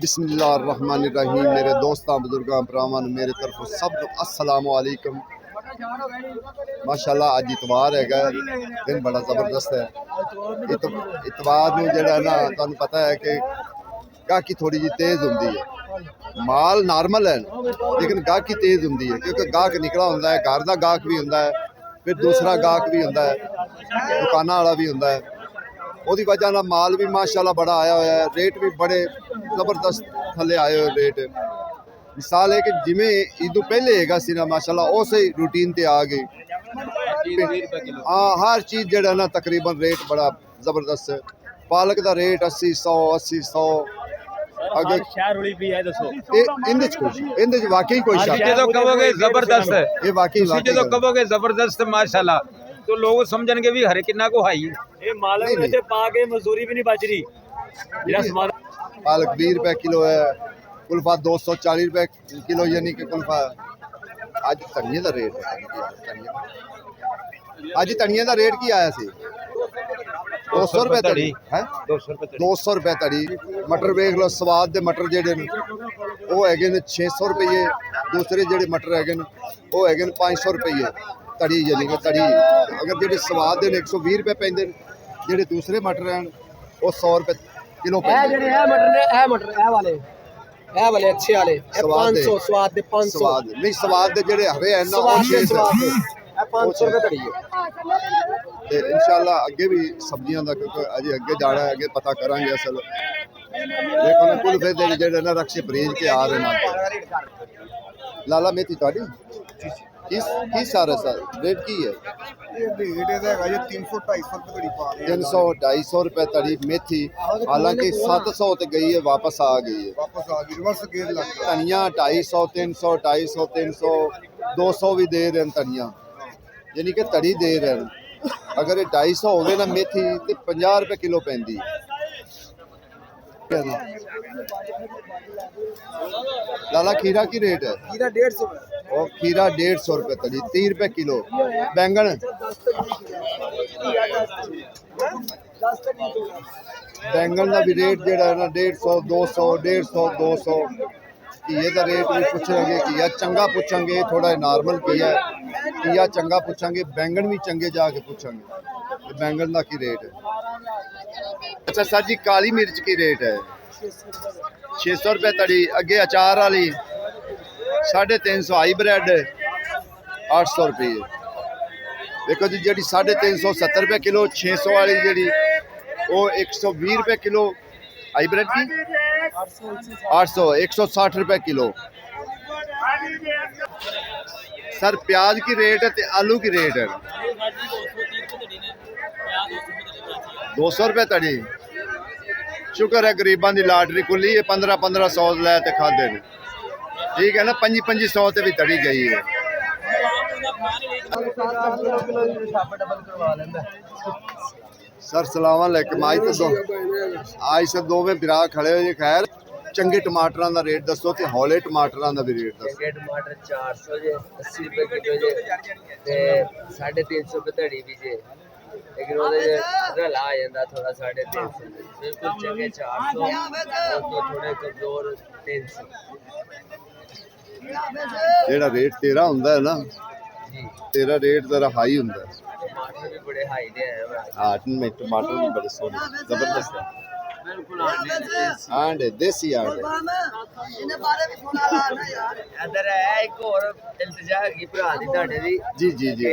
बिस्मिल्लाहिर्रहमानिर्रहीम। मेरे दोस्तों बुजुर्गों भरावां मेरे तरफों सब अस्सलाम वालेकुम। माशाल्लाह अज इतवार है, दिन बड़ा ज़बरदस्त है। इतवार में जड़ा ना तुहानू पता है कि गाहकी थोड़ी जी तेज़ होंदी है, माल नॉर्मल है लेकिन गाहकी तेज़ होंदी है क्योंकि गाहक निकला होंदा है, घर का गाहक भी होंदा है, फिर दूसरा गाहक भी होंदा है, दुकाना वाला भी होंदा है। ਉਹਦੀ वजह ਨਾਲ माल भी माशाल्लाह बड़ा आया हुआ है, रेट भी बड़े ज़बरदस्त थले आए हुए रेट। मिसाल है कि जिमें ईदों पहले हैगा सी ना माशाल्लाह उस ही रूटीन ते आ गई। हाँ, हर चीज़ जड़ा ना तकरीबन रेट बड़ा ज़बरदस्त है। पालक का रेट 80 100 अगर वाकई कोई जबरदस्त है, ये वाकई जो कहोगे जबरदस्त माशाल्लाह तो लोग समझणगे भी हर किन्ना को हाई ये मालक में से पाके मजदूरी भी नहीं बच रही। पालक 20 रुपए किलो है, कुल्फा 240 रुपए किलो, यानी कि कुल्फा आज धनिया का रेट आज धनिया का रेट की आया सी 200 रुपए तड़ी है, 200 रुपए तड़ी। मटर वेख लो, स्वाद दे मटर जेडे ने वो है 600 रुपये, दूसरे जेडे मटर है वो है 500 रुपये तड़ी, यानी कि तड़ी। अगर जेडे स्वाद दे 120 रुपए पैंदे, जेडे दूसरे मटर हैं वो 100 रुपए किलो पैंदे। वाले अच्छे वाले 500 स्वाद दे 500 स्वाद नहीं, स्वाद दे जेडे हरे हैं ना वो 600 500 रुपए तड़ी है। ते इंशाल्लाह अगे भी सब्जियां दा क्योंकि अजे अगे जाना है, अगे पता करांगे असल। देखो ना कुल फिर जेडे ना रक्शे परेज के आ रहे हैं। लाला मेथी ताड़ी किस सारे सर रेट की है? ये रेट है ये 300 250 रुपए तड़ी पा रहे हैं। 300 250 रुपए तड़ी मेथी, हालांकि 700 ते गई है, वापस आ गई है, वापस आ गई, रिवर्स गेयर लग गया। धनिया 250 300 250 300 200 भी दे रहे हैं धनिया, यानी कि तड़ी दे रहे हैं। अगर ये 250 हो गए ना मेथी तो 50 रुपए किलो पैंदी। लाला खीरा की रेट है? खीरा 150 और खीरा 150 रुपए तड़ी, 30 रुपए किलो। बैंगन बैंगन का भी रेट जेड़ा है ना 150 200 150 200। घीए का रेट भी पूछेंगे, घीया चंगा पूछेंगे, थोड़ा नॉर्मल घीया चंगा पूछेंगे, बैंगन भी चंगे जाके पूछेंगे। बैंगन का की रेट है? अच्छा सर जी, काली मिर्च की रेट है 600 रुपए तड़ी। अगे अचार वाली 350, हाईब्रेड 800 रुपये। देखो जी, जी 350 70 रुपए किलो, 600 वाली जी वो 120 रुपए किलो, हाईब्रेड की 800 160 रुपए किलो। सर प्याज की रेट है तो आलू की रेट है 200 रुपए तड़ी। शुक्र है गरीबां दी लाटरी खुली है, 1500 लैते खादे ने, ठीक है ना। 2500 ते भी तड़ी गई है। सर सलाम अलैकुम। आज से दो में बिरा खड़े हो। खैर चंगे टमाटरां दा रेट दसो ते हौले टमाटरां दा भी रेट दसो। चंगे टमाटर 400 जे 80 रुपए किलो जे ते 350 रुपए तड़ी भी जे, लेकिन ओदे रला आ जांदा थोड़ा 350। बिल्कुल चंगे 400 तो थोड़े कमजोर 300। जेड़ा रेट तेरा हुंदा है ना, तेरा रेट जरा हाई हुंदा है। टमाटर भी बड़े हाई दे हैं। हाँ, में टमाटर भी बड़े सोने जबरदस्त है। बिल्कुल आंडे देसी आंडे। अंदर है एक और इल्तिजा की भरा दी ਤੁਹਾਡੇ ਦੀ जी जी जी।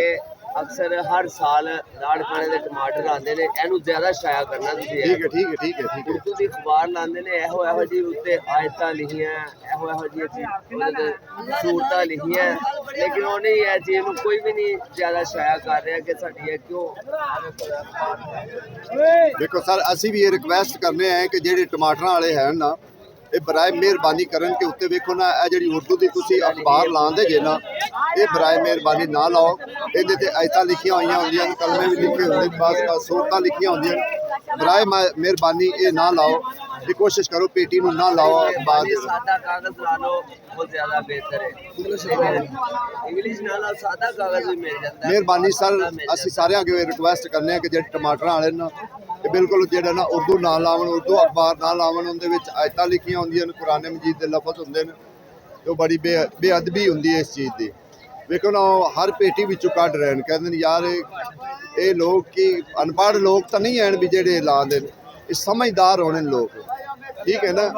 अक्सर हर साल लाड़ खाने दे टमाटर आंदे ने, एनू ज्यादा शाया करना तुसीं। ठीक है ठीक है ठीक है ठीक है। उर्दू दी अखबार लांदे ने, एहो जी उत्ते आयतां लिखियां, एहो जी ओहदे सूरतां लिखियां, लेकिन ओह नहीं है चीज नू कोई भी नहीं ज्यादा शाया कर रहा कि साडी क्यों। देखो सर, असी भी ये रिक्वेस्ट करने हैं कि जेडे टमाटर वाले हैं ना, ये बराए मेहरबानी करन के उत्ते वेखो ना, ए जेडी उर्दू दी तुसी अखबार लांदे जे ना, ये बराए मेहरबानी ना लाओ। इहदे ते आयतां लिखियां होईयां होंदियां, कलमे भी लिखे होंदे, बस सूरतां लिखियां होंदियां। बराए मेहरबानी ये ना लाओ, ये कोशिश करो पेटी नू ना लाओ अखबार दे। सादा कागज ला लो वो ज्यादा बेहतर है। इंग्लिश ना ला, सादा कागज भी मिल जाता है। मेहरबानी सर, असी सारे अगे रिक्वेस्ट करने हैं कि जेडे टमाटर वाले ना ਕਿ ਬਿਲਕੁਲ ਜਿਹੜਾ ਨਾ ਉਰਦੂ ਨਾ ਲਾਵਣ, ਉਰਦੂ ਅਖਬਾਰ ਨਾ ਲਾਵਣ। ਉਹਦੇ ਵਿੱਚ ਆਇਤਾਂ ਲਿਖੀਆਂ ਹੁੰਦੀਆਂ ਨੇ, ਕੁਰਾਨ ਮਜੀਦ ਦੇ ਲਫ਼ਜ਼ ਹੁੰਦੇ ਨੇ, ਤੇ ਉਹ ਬੜੀ ਬੇਅਦਬੀ ਹੁੰਦੀ ਹੈ ਇਸ ਚੀਜ਼ ਦੀ। ਵੇਖੋ ਨਾ ਉਹ ਹਰ ਪੇਟੀ ਵਿੱਚੋਂ ਕੱਢ ਰਹੇ ਨੇ, ਕਹਿੰਦੇ ਨੇ ਯਾਰ ਇਹ ਲੋਕ ਕੀ ਅਨਪੜ੍ਹ ਲੋਕ ਤਾਂ ਨਹੀਂ ਹਨ ਵੀ ਜਿਹੜੇ ਲਾਉਂਦੇ ਨੇ, ਇਹ ਸਮਝਦਾਰ ਹੋਣੇ ਨੇ ਲੋਕ, ਠੀਕ ਹੈ ਨਾ।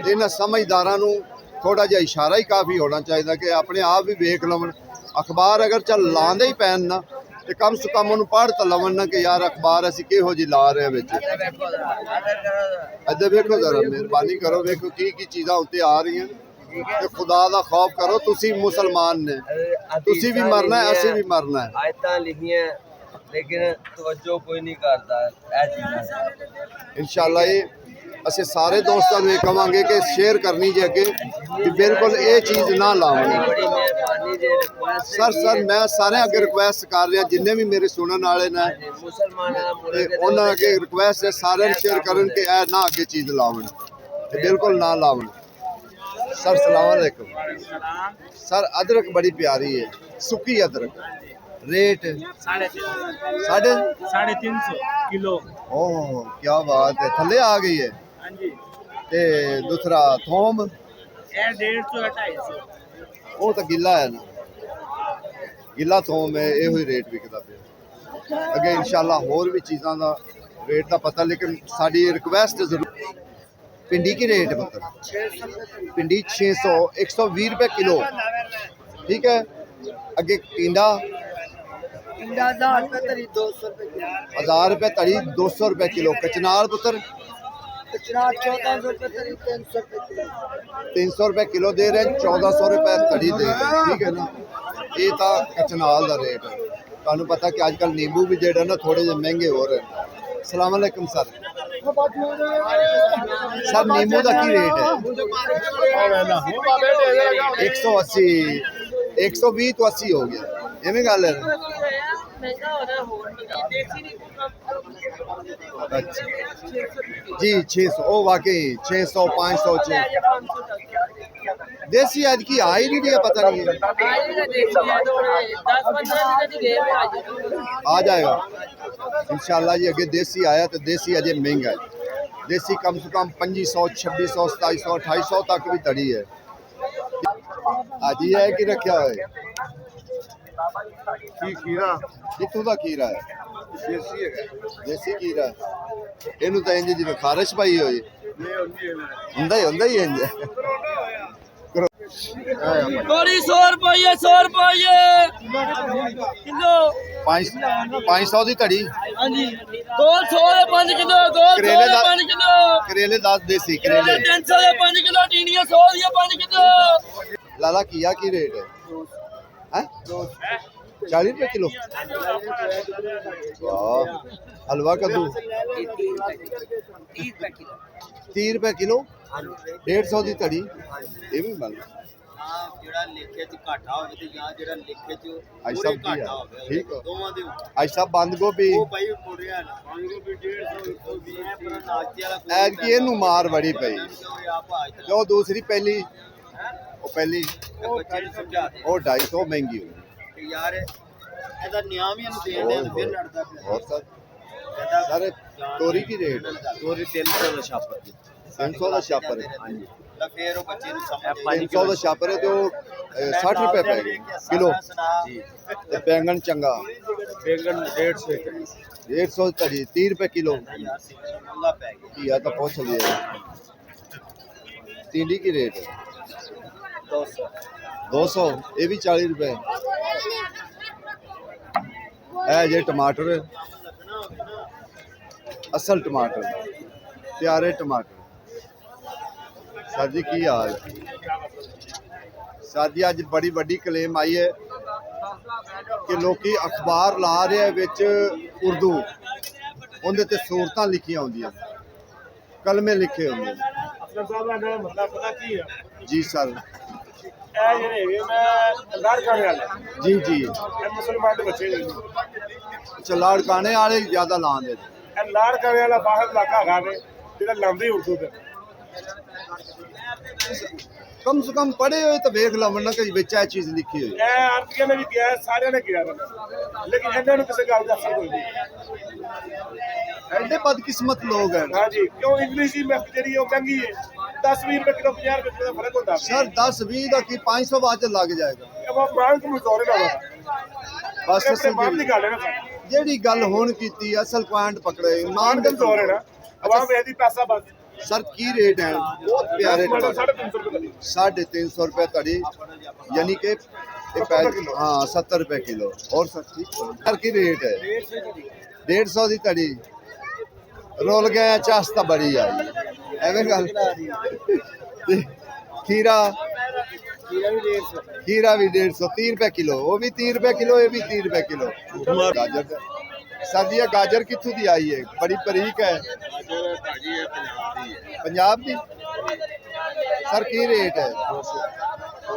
ਇਹਨਾਂ ਸਮਝਦਾਰਾਂ ਨੂੰ ਥੋੜਾ ਜਿਹਾ ਇਸ਼ਾਰਾ ਹੀ ਕਾਫੀ ਹੋਣਾ ਚਾਹੀਦਾ ਕਿ ਆਪਣੇ ਆਪ ਵੀ ਵੇਖ ਲਵਣ। ਅਖਬਾਰ ਅਗਰ ਚੱਲ ਲਾਉਂਦੇ ਹੀ ਪੈਣ ਨਾ, ਤੇ ਕਮ ਸੇ ਕਮ ਉਹਨੂੰ ਪੜ੍ਹ ਤਾਂ ਲਵਣ ਨਾ ਕਿ ਯਾਰ ਅਖਬਾਰ ਅਸੀਂ ਕਿਹੋ ਜਿਹੀ ਲਾ ਰਹੇ ਹਾਂ ਵਿੱਚ। ਇੱਧਰ ਵੇਖੋ ਜ਼ਰਾ, ਮਿਹਰਬਾਨੀ ਕਰੋ, ਵੇਖੋ ਕੀ ਕੀ ਚੀਜ਼ਾਂ ਉੱਤੇ ਆ ਰਹੀਆਂ ਤੇ ਖੁਦਾ ਦਾ ਖੌਫ ਕਰੋ। ਤੁਸੀਂ ਮੁਸਲਮਾਨ ਨੇ, ਤੁਸੀਂ ਵੀ ਮਰਨਾ ਹੈ, ਅਸੀਂ ਵੀ ਮਰਨਾ ਹੈ। ਆਇਤਾਂ ਲਿਖੀਆਂ ਲੇਕਿਨ ਤਵੱਜੋ ਕੋਈ ਨਹੀਂ ਕਰਦਾ ਇਹ ਚੀਜ਼ਾਂ। ਇਨਸ਼ਾਅੱਲਾ ਇਹ ਅਸੀਂ ਸਾਰੇ ਦੋਸਤਾਂ ਨੂੰ ਇਹ ਕਹਾਂਗੇ ਕਿ ਸ਼ੇਅਰ ਕਰਨੀ ਜੇ ਅੱਗੇ ਕਿ ਬਿਲਕੁਲ ਇਹ ਚੀਜ਼ ਨਾ ਲਾਵਣ। ਬੜੀ ਮਿਹਰਬਾਨੀ ਜੇ ਰਿਕੁਐਸਟ ਸਰ ਮੈਂ ਸਾਰਿਆਂ ਅੱਗੇ ਰਿਕੁਐਸਟ ਕਰ ਰਿਹਾ, ਜਿੰਨੇ ਵੀ ਮੇਰੇ ਸੁਣਨ ਵਾਲੇ ਨੇ ਮੁਸਲਮਾਨਾਂ ਦਾ ਤੇ ਮੁਲਕ ਉਹਨਾਂ ਅੱਗੇ ਰਿਕੁਐਸਟ ਹੈ ਸਾਰਿਆਂ ਨੂੰ ਸ਼ੇਅਰ ਕਰਨ ਕਿ ਇਹ ਨਾ ਅੱਗੇ ਚੀਜ਼ ਲਾਵਣ, ਤੇ ਬਿਲਕੁਲ ਨਾ ਲਾਵਣ। सर सलाम अलैकुम। सर अदरक बड़ी प्यारी है, सुखी अदरक, रेट 350 किलो। ओह क्या बात है, थले आ गई है। हाँ जी, ते दूसरा थोम 150-250। वो तो गिला है ना, गिला थोम है, ये हुई रेट विकदा पे। अगे इंशाल्लाह होर भी चीज़ों का रेट का पता, लेकिन साड़ी रिक्वेस्ट जरूर। पिंडी की रेट मतलब पिंडी 600 120 रुपए किलो, ठीक है। अगे टिंडा 1000 रुपए तरी 200 रुपए किलो। 1000 रुपए तड़ी 200 रुपए किलो। कचनार पुत्र 1400 रुपए तरी 300 रुपए किलो। 300 रुपए किलो दे रहे हैं, 1400 रुपए तड़ी दे रहे हैं, ठीक है ना। ये था कचनाल का रेट। तुहानू पता कि आजकल नींबू भी जेड़ा ना थोड़े जे महंगे हो रहे हैं। अस्सलाम वालेकुम सर। सर नींबू का की रेट है? 180 120 तो 80 हो गया, एवं गल है। अच्छा जी 600, ओ वाकई 600 500 देसी आज की आ ही नहीं रही है, पता नहीं है। आ जाएगा इंशाल्लाह जी। अगे देसी आया तो देसी अजय महंगा है। देसी कम से कम 2500 2600 2700 2800 तक भी तड़ी है। आज ही है कि रखा है खीरा कितों का खीरा है? देसी है, देसी खीरा इनू तो इंज जिवें खारिश पाई हुई हुंदा ही इंज। बड़ी 100 रुपये 100 रुपये किलो। 500 की तड़ी। हाँ जी, 200 ਦੇ 5 किलो, 200 करेले ਦੇ दा 5 किलो, करेले 10 देसी करेले करेले। 300 ਦੇ 5 किलो, टीनियां 100 ਦੀਆਂ 5 किलो। लाला किया की रेट है? हैं? 40 रुपए किलो। वाह। हलवा कद्दू 30 रुपए किलो, 150 की तड़ी। ये भी बन आज सब ठीक है। आज सब बंद गोभी ऐद की इनू मार बड़ी पई, जो दूसरी पहली वो 250 महंगी हो यार ਇਹਦਾ ਨਿਆਮ ਹੀ ਇਹਨੂੰ ਦੇ ਦੇ ਫਿਰ ਲੜਦਾ ਪਿਆ। और सर तोरी की रेट? ਤੋਰੀ 300 ਦਾ ਛਾਪਰ ਜੀ 300 का छापर है। ਤਾਂ ਫਿਰ ਉਹ ਬੱਚੇ ਨੂੰ ਸਮਝ 300 का छापर है तो 60 रुपए पे किलो ਜੀ। ते बैंगन चंगा ਬੇਗਨ 150 150 तड़ी 30 रुपए किलो। ਯਾਰ ਸਿੱਧਾ ਪੈ ਗਿਆ या तो पूछ लिए। तींडी की रेट है 200 200, ये भी 40 रुपए। है जे टमाटर असल टमाटर, प्यारे टमाटर। सर जी की हाल? सर जी अज बड़ी वड्डी क्लेम आई है कि लोग अखबार ला रहे हैं विच उर्दू, उहदे ते सूरतां लिखियां होंदियां, कलमे लिखे होंदे। ਅਫਸਰ ਸਾਹਿਬ ਦਾ ਮਤਲਬ ਪਤਾ ਕੀ ਹੈ? जी सर। ਇਹ ਜਿਹੜੇ ਹੈਗੇ ਮੈਂ ਅੰਦਾਜ਼ ਕਰਨ ਵਾਲਾ जी जी। ਇਹ ਮੁਸਲਮਾਨ ਦੇ ਬੱਚੇ ਨੇ। अच्छा लाड़काने वाले ज्यादा लाते। ਇਹ ਲਾੜ ਕਰਨ ਵਾਲਾ ਬਾਹਰ ਇਲਾਕਾ ਹੈਗਾ ਵੇ ਜਿਹੜਾ ਲਾਉਂਦੇ ਉਰਦੂ ਤੇ। कम से कम पढ़े हुए तो वेख लो वरना कि विच ये चीज लिखी हुई। ਇਹ ਆਰਟੀਆਂ ਨੇ ਵੀ ਕਿਹਾ, ਸਾਰਿਆਂ ਨੇ ਕਿਹਾ, ਲੇਕਿਨ ਇਹਨਾਂ ਨੂੰ ਕਿਸੇ ਗੱਲ ਦਾ ਅਸਰ ਕੋਈ ਨਹੀਂ। ਐਡੇ ਬਦਕਿਸਮਤ ਲੋਕ ਹਨ ਹਾਂਜੀ ਕਿਉਂ ਇੰਗਲਿਸ਼ ਦੀ ਮਿਰਚ ਜਿਹੜੀ ਉਹ ਮਹਿੰਗੀ ਹੈ 10-20 ਰੁਪਏ ਕਿਲੋ 50 ਰੁਪਏ ਦਾ ਫਰਕ ਹੁੰਦਾ ਸਰ 10-20 ਦਾ ਕੀ 500 ਬਾਅਦ ਲੱਗ ਜਾਏਗਾ ਇਹ ਮਾਲ ਕਮਜ਼ੋਰ ਹੈ ਬਸ ਆਪਣੇ ਅਸਲ ਮਾਲ ਦੀ ਗੱਲ ਹੈ ਨਾ ਸਰ ਜਿਹੜੀ ਗੱਲ ਹੁਣ ਕੀਤੀ ਅਸਲ ਪੁਆਇੰਟ ਪਕੜੇ ਮਾਲ ਮਾਨ ਕਮਜ਼ੋਰ ਹੈ ਨਾ ਆਵਾਮ ਵੇਚਦੀ ਪੈਸਾ ਬਸ ਸਰ ਕੀ ਰੇਟ ਹੈ ਬਹੁਤ ਪਿਆਰੇ ਮਾਲ ਰੇਟ 350 ਰੁਪਏ ਦੀ 350 रुपए तड़ी यानी कि हाँ 70 रुपए किलो और सर ठीक सर की रेट है 150 की तड़ी रोल गए चास्ता बड़ी आई एवं गल ते खीरा खीरा भी 150 30 रुपए किलो वो भी 30 रुपए किलो ये भी 30 रुपए किलो गाजर सर जी ये गाजर कितों दी आई है बड़ी बरीक है पंजाब दी सर की रेट है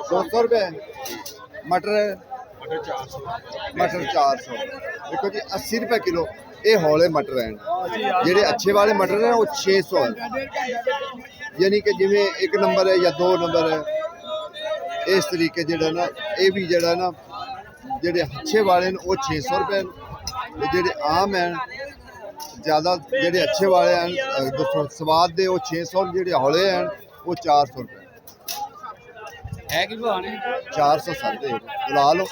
200 रुपए मटर 400 देखो जी 80 रुपए किलो ये हौले मटर हैं जेडे अच्छे वाले मटर हैं वो 600 है यानी कि जिमें 1 नंबर है या 2 नंबर है इस तरीके जेड़ा ना ये भी जेड़ा ना जेडे अच्छे वाले हैं वो 600 रुपए जेडे आम हैं ज्यादा जेडे अच्छे वाले हैं स्वाद दे वो 600 जेडे हौले हैं वो 400 रुपए है कि भाने 400 साढ़े ला लो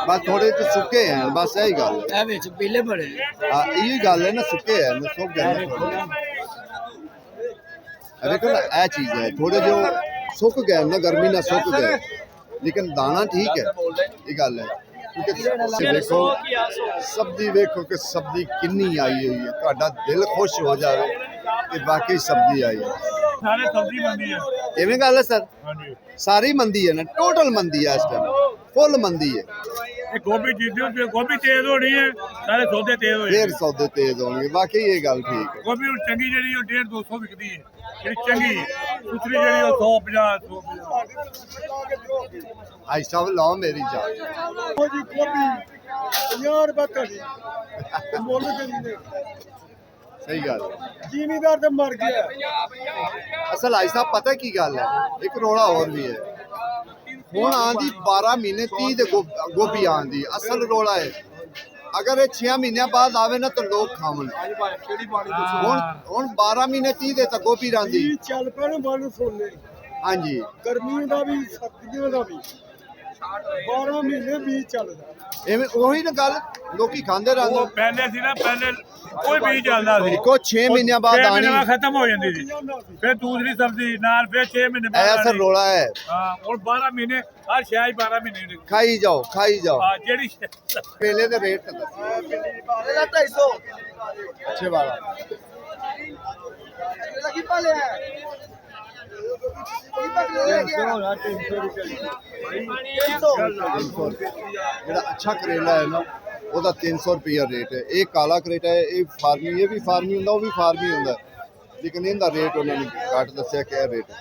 बस थोड़े तो सुके हैं बस यही गल है ए विच पीले बड़े हाँ यही गल है ना सुके हैं ना सुक गए ना देखो ना यह चीज है थोड़े जो सुक गए ना गर्मी ना सुक गए लेकिन दाना ठीक है ये गल है क्योंकि देखो सब्जी देखो कि सब्जी किन्नी आई हुई है ਤੁਹਾਡਾ दिल खुश हो जाए कि वाकई सब्जी आई है ਸਾਰੇ ਸਬਜ਼ੀ ਮੰਦੀ ਹੈ इवें गल है सर ਹਾਂਜੀ सारी मंदी है ना टोटल मंदी है इस टाइम फुल मंदी है ਇਹ ਗੋਭੀ ਜਿੱਦੀ ਗੋਭੀ ਤੇਜ਼ ਹੋਣੀ ਹੈ ਸਾਰੇ ਸੌਦੇ ਤੇਜ਼ ਹੋਏ फिर सौदे तेज होंगे वाकई ये गल ठीक है ਗੋਭੀ ਹੁਣ ਚੰਗੀ ਜਿਹੜੀ ਉਹ 150-200 ਵਿਕਦੀ ਹੈ ਜਿਹੜੀ ਚੰਗੀ ਦੂਸਰੀ ਜਿਹੜੀ ਉਹ 150 भाई साहब लाओ मेरी जान ਉਹ ਜੀ ਗੋਭੀ 50 ਰੁਪਏ ਘੜੀ ਮੁੱਲ ਦੇ सही गल है ਜ਼ਿਮੀਦਾਰ ਤੇ ਮਰ ਗਿਆ असल भाई साहब पता की गल है एक रोड़ा और भी है ਹੁਣ ਆਂਦੀ 12 ਮਹੀਨੇ 30 ਦੇ ਗੋਭੀ ਆਂਦੀ ਅਸਲ ਰੋੜਾ ਹੈ ਅਗਰ ਇਹ 6 ਮਹੀਨਿਆਂ ਬਾਅਦ ਆਵੇ ਨਾ ਤਾਂ ਲੋਕ ਖਾਵਣ ਹੁਣ 12 ਮਹੀਨੇ 30 ਦੇ ਤਾਂ ਗੋਭੀ ਰਾਂਦੀ ਚੱਲ ਪੈਣ ਮਨ ਸੋਨੇ ਹਾਂਜੀ ਗਰਮੀ ਦਾ ਵੀ ਸਰਦੀਆਂ ਦਾ ਵੀ 12 ਮਹੀਨੇ ਵੀ ਚੱਲਦਾ ਐਵੇਂ ਉਹੀ ਨਾ ਗੱਲ ਲੋਕੀ ਖਾਂਦੇ ਰਹਿੰਦੇ ਉਹ ਪਹਿਲੇ ਸੀ ਨਾ ਪਹਿਲੇ ਕੋਈ ਵੀ ਚੱਲਦਾ ਸੀ ਇੱਕੋ 6 ਮਹੀਨਿਆਂ ਬਾਅਦ ਛੇ ਆਣੀ ਮਹੀਨੇ ਬਾਅਦ ਖਤਮ ਹੋ ਜਾਂਦੀ ਸੀ ਫਿਰ ਦੂਸਰੀ ਸਬਜ਼ੀ ਨਾਲ ਫਿਰ 6 ਮਹੀਨੇ ਬਾਅਦ ਐਸਾ ਆਉਣੀ। ਰੋਲਾ ਹੈ ਹਾਂ ਹੁਣ 12 ਮਹੀਨੇ ਹਰ ਸ਼ਾਇ 12 ਮਹੀਨੇ ਦੀ ਖਾਈ ਜਾਓ ਹਾਂ ਜਿਹੜੀ केले के रेट तो दस 250 अच्छे वाला ਜਿਹੜਾ ਅੱਛਾ ਕਰੇਲਾ ਹੈ ਨਾ ਉਹਦਾ 300 ਰੁਪਿਆ ਰੇਟ ਹੈ ਇਹ ਕਾਲਾ ਕਰੇਟਾ ਹੈ ਇਹ ਵੀ ਫਾਰਮੀ ਹੁੰਦਾ ਉਹ ਵੀ ਫਾਰਮੀ ਹੁੰਦਾ ਲੇਕਿਨ ਇਹਦਾ ਰੇਟ ਉਹਨਾਂ ਨੇ ਘੱਟ ਦੱਸਿਆ ਕਿ ਇਹ ਰੇਟ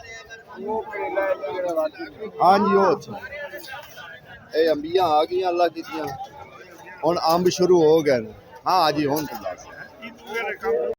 ਹਾਂਜੀ ਉਹ ਅੱਛਾ ਇਹ ਅੰਬੀਆਂ ਆ ਗਈਆਂ ਅੱਲਾ ਕੀਤੀਆਂ ਹੁਣ ਅੰਬ ਸ਼ੁਰੂ ਹੋ ਗਏ ਨੇ ਹਾਂ ਜੀ ਹੁਣ ਤਾਂ ਦੱਸ